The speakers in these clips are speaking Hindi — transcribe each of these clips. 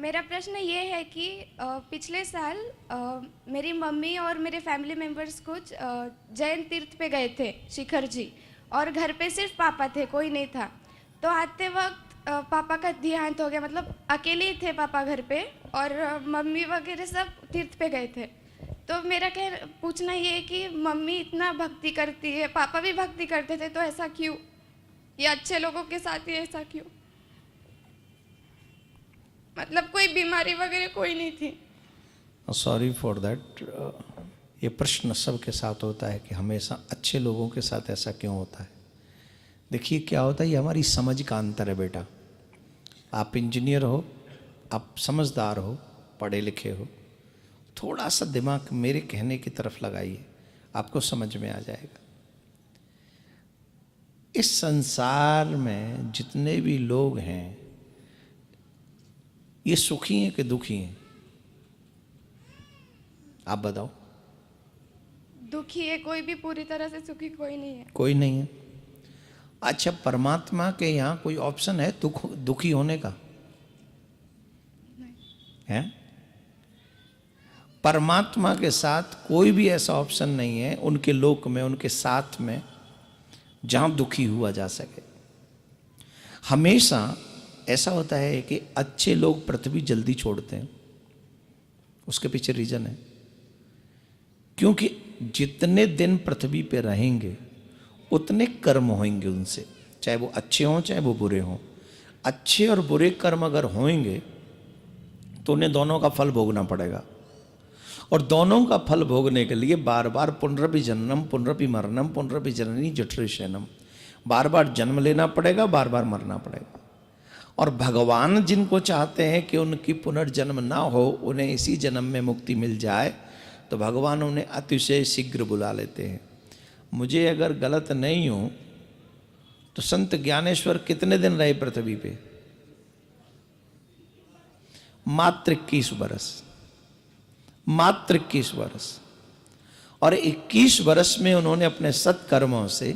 मेरा प्रश्न ये है कि पिछले साल मेरी मम्मी और मेरे फैमिली मेम्बर्स कुछ जैन तीर्थ पे गए थे, शिखर जी, और घर पे सिर्फ पापा थे, कोई नहीं था। तो आते वक्त पापा का देहांत हो गया, मतलब अकेले ही थे पापा घर पे, और मम्मी वगैरह सब तीर्थ पे गए थे। तो मेरा पूछना ये है कि मम्मी इतना भक्ति करती है, पापा भी भक्ति करते थे, तो ऐसा क्यों? ये अच्छे लोगों के साथ ही ऐसा क्यों? मतलब कोई बीमारी वगैरह कोई नहीं थी। Sorry for that. ये प्रश्न सबके साथ होता है कि हमेशा अच्छे लोगों के साथ ऐसा क्यों होता है। देखिए क्या होता है, ये हमारी समझ का अंतर है बेटा। आप इंजीनियर हो, आप समझदार हो, पढ़े लिखे हो, थोड़ा सा दिमाग मेरे कहने की तरफ लगाइए, आपको समझ में आ जाएगा। इस संसार में जितने भी लोग हैं, ये सुखी हैं कि दुखी हैं? आप बताओ। दुखी है, कोई भी पूरी तरह से सुखी कोई नहीं है। कोई नहीं है। अच्छा, परमात्मा के यहाँ कोई ऑप्शन है दुखी होने का? है? परमात्मा के साथ कोई भी ऐसा ऑप्शन नहीं है उनके लोक में, उनके साथ में, जहां दुखी हुआ जा सके। हमेशा ऐसा होता है कि अच्छे लोग पृथ्वी जल्दी छोड़ते हैं। उसके पीछे रीजन है, क्योंकि जितने दिन पृथ्वी पे रहेंगे उतने कर्म होंगे उनसे, चाहे वो अच्छे हों चाहे वो बुरे हों। अच्छे और बुरे कर्म अगर होंगे तो उन्हें दोनों का फल भोगना पड़ेगा, और दोनों का फल भोगने के लिए बार बार पुनरपि जन्म पुनरपि मरणम पुनरपि जननी जठरे शयनम, बार बार जन्म लेना पड़ेगा, बार बार मरना पड़ेगा। और भगवान जिनको चाहते हैं कि उनकी पुनर्जन्म ना हो, उन्हें इसी जन्म में मुक्ति मिल जाए, तो भगवान उन्हें अतिशय शीघ्र बुला लेते हैं। मुझे अगर गलत नहीं हूं तो संत ज्ञानेश्वर कितने दिन रहे पृथ्वी पे? मात्र 21 वर्ष। मात्र 21 वर्ष। और 21 वर्ष में उन्होंने अपने सत्कर्मों से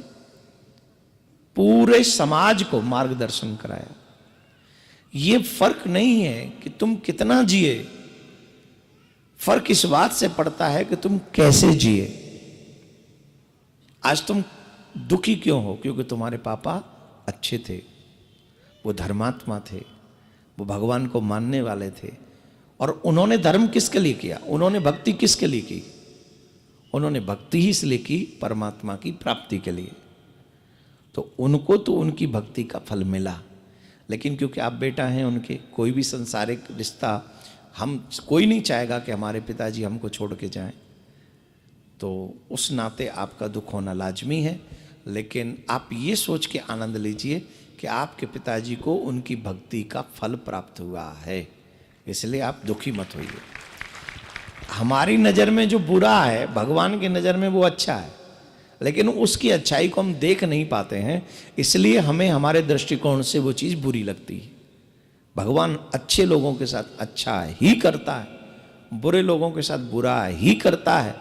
पूरे समाज को मार्गदर्शन कराया। ये फर्क नहीं है कि तुम कितना जिए, फर्क इस बात से पड़ता है कि तुम कैसे जिए। आज तुम दुखी क्यों हो? क्योंकि तुम्हारे पापा अच्छे थे, वो धर्मात्मा थे, वो भगवान को मानने वाले थे। और उन्होंने धर्म किसके लिए किया? उन्होंने भक्ति किसके लिए की? उन्होंने भक्ति ही इसलिए की परमात्मा की प्राप्ति के लिए। तो उनको तो उनकी भक्ति का फल मिला, लेकिन क्योंकि आप बेटा हैं उनके, कोई भी संसारिक रिश्ता, हम कोई नहीं चाहेगा कि हमारे पिताजी हमको छोड़ के जाएं, तो उस नाते आपका दुख होना लाजमी है। लेकिन आप ये सोच के आनंद लीजिए कि आपके पिताजी को उनकी भक्ति का फल प्राप्त हुआ है, इसलिए आप दुखी मत होइए। हमारी नज़र में जो बुरा है, भगवान की नज़र में वो अच्छा है, लेकिन उसकी अच्छाई को हम देख नहीं पाते हैं, इसलिए हमें हमारे दृष्टिकोण से वो चीज़ बुरी लगती है। भगवान अच्छे लोगों के साथ अच्छा ही करता है, बुरे लोगों के साथ बुरा ही करता है,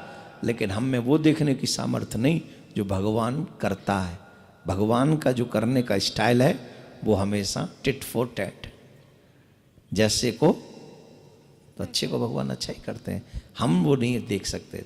लेकिन हम में वो देखने की सामर्थ्य नहीं जो भगवान करता है। भगवान का जो करने का स्टाइल है वो हमेशा टिट फॉर टैट, जैसे को तो अच्छे को भगवान अच्छा ही करते हैं, हम वो नहीं देख सकते।